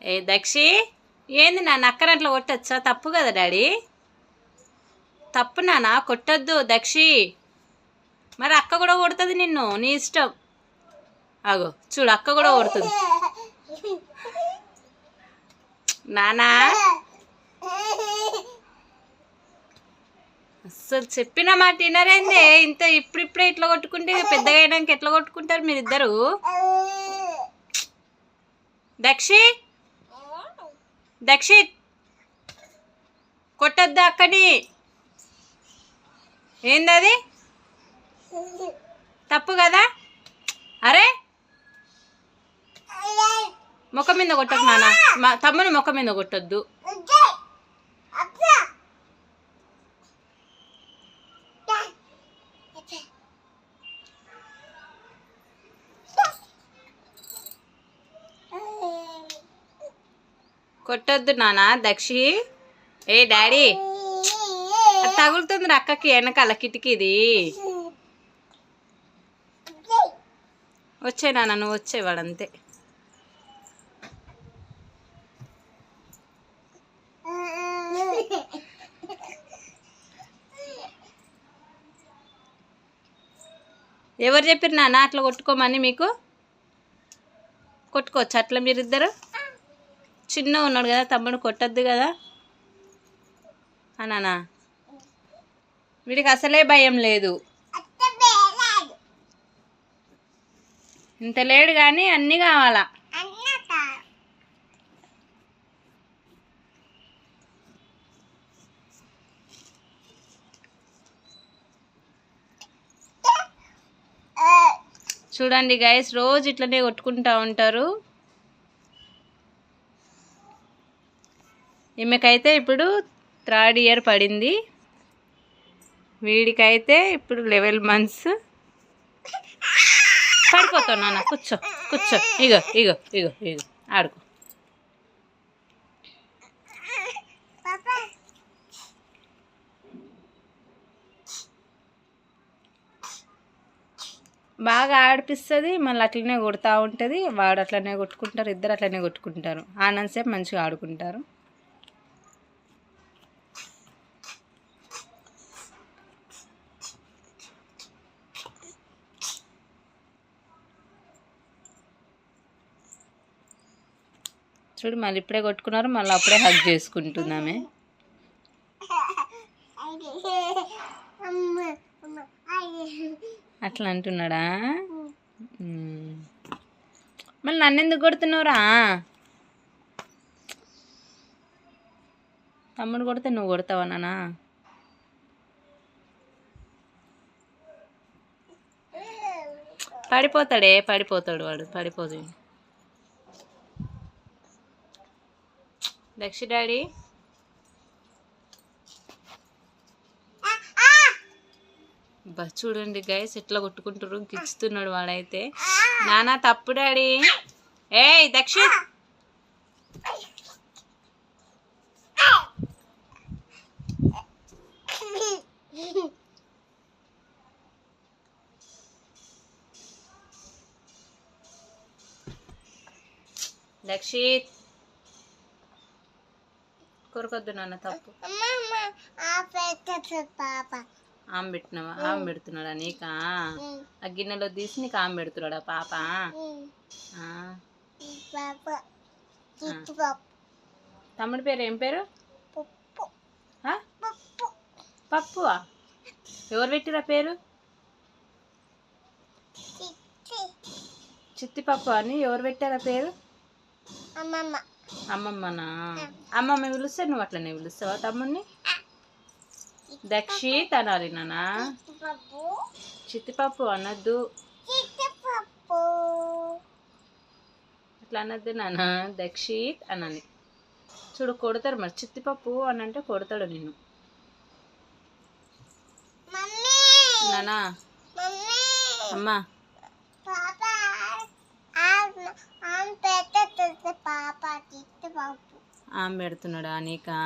ఏ దక్షి, ఏంది నాన్న అక్కని అట్లా కొట్టచ్చా? తప్పు కదా డాడీ, తప్పు నాన్న, కొట్టద్దు దక్షి. మరి అక్క కూడా కొడుతుంది నిన్ను, నీ ఇష్టం. అగో చూడు, అక్క కూడా కొడుతుంది. నానా అసలు చెప్పిన మాట వినరేందే? ఇంత ఇప్పుడిప్పుడే ఇట్లా కొట్టుకుంటే పెద్దగా అయినాక ఎట్లా కొట్టుకుంటారు మీరిద్దరు? దక్షి, దక్షిత్, కొట్టద్దా అక్కని. ఏందది? తప్పు కదా. అరే ముఖం మీద కొట్టకు నాన్న, మా తమ్ముని ముఖం మీద కొట్టద్దు. కొట్టొద్దు నాన్న దక్షి. ఏ డాడీ, అది తగులుతుంది అక్కకి వెనకాల కిటికీది. వచ్చే నాన్న, నువ్వు వచ్చేవాడంతే. ఎవరు చెప్పారు నాన్న అట్లా కొట్టుకోమని? మీకు కొట్టుకోవచ్చు అట్లా మీరిద్దరు? చిన్న ఉన్నాడు కదా తమ్ముడు, కొట్టద్దు కదా అన్నానా? వీడికి అసలే భయం లేదు. ఇంత లేడు కానీ అన్నీ కావాలా. చూడండి గైస్, రోజు ఇట్లనే కొట్టుకుంటూ ఉంటారు. ఈమెకైతే ఇప్పుడు 3rd ఇయర్ పడింది, వీడికైతే ఇప్పుడు 11 months. పడిపోతావు నాన్న, కూర్చో కూర్చో. ఇగో ఇగో ఇగో ఇగో ఆడుకో. బాగా ఆడిపిస్తుంది, మళ్ళీ అట్లనే కొడుతూ ఉంటుంది. వాడు అట్లనే కొట్టుకుంటారు, ఇద్దరు అట్లనే కొట్టుకుంటారు. ఆనందసేపు మంచిగా ఆడుకుంటారు. చూడు, మళ్ళీ ఇప్పుడే కొట్టుకున్నారు, మళ్ళీ అప్పుడే హగ్ చేసుకుంటుంది ఆమె. అట్లా అంటున్నాడా? మళ్ళీ నన్ను ఎందుకు కొడుతున్నావురా? తమ్ముడు కొడితే నువ్వు కొడతావా నాన్న? పడిపోతాడే, పడిపోతాడు వాడు, పడిపోదు. దక్షి డాడీ, బా చూడండి గైస్ ఎట్లా కొట్టుకుంటారు, గిచ్చుతున్నాడు వాడైతే. నానా తప్పు డాడీ. ఏయ్ దక్షి, దక్షిత్ కొరకొద్దు నాన్న, తప్పు. ఆమె పెట్టినావా? ఆమె పెడుతున్నాడా నీకా? ఆ గిన్నెలో తీసి నీకు ఆమె పెడుతున్నాడా పాప? తమ్ముడి పేరు ఏం పేరు? పప్పు. ఎవరు పెట్టిరా పేరు? చిత్తిపప్పు అని ఎవరు పెట్టారా పేరు? అమ్మమ్మనా? అమ్మమ్మ పిలుస్తే నువ్వు అట్లనే పిలుస్తావా తమ్ముడిని? దక్షిత్ అనాలి నానా, చిత్తిపప్పు అనద్దు. అట్లా అనద్దు నాన్న, దక్షిత్ అనాలి. చూడు కొడతారు మరి, చిత్తిపప్పు అని అంటే కొడతాడు నిన్ను. నానా అమ్మా, ఆమె పెడుతున్నాడా నీకా?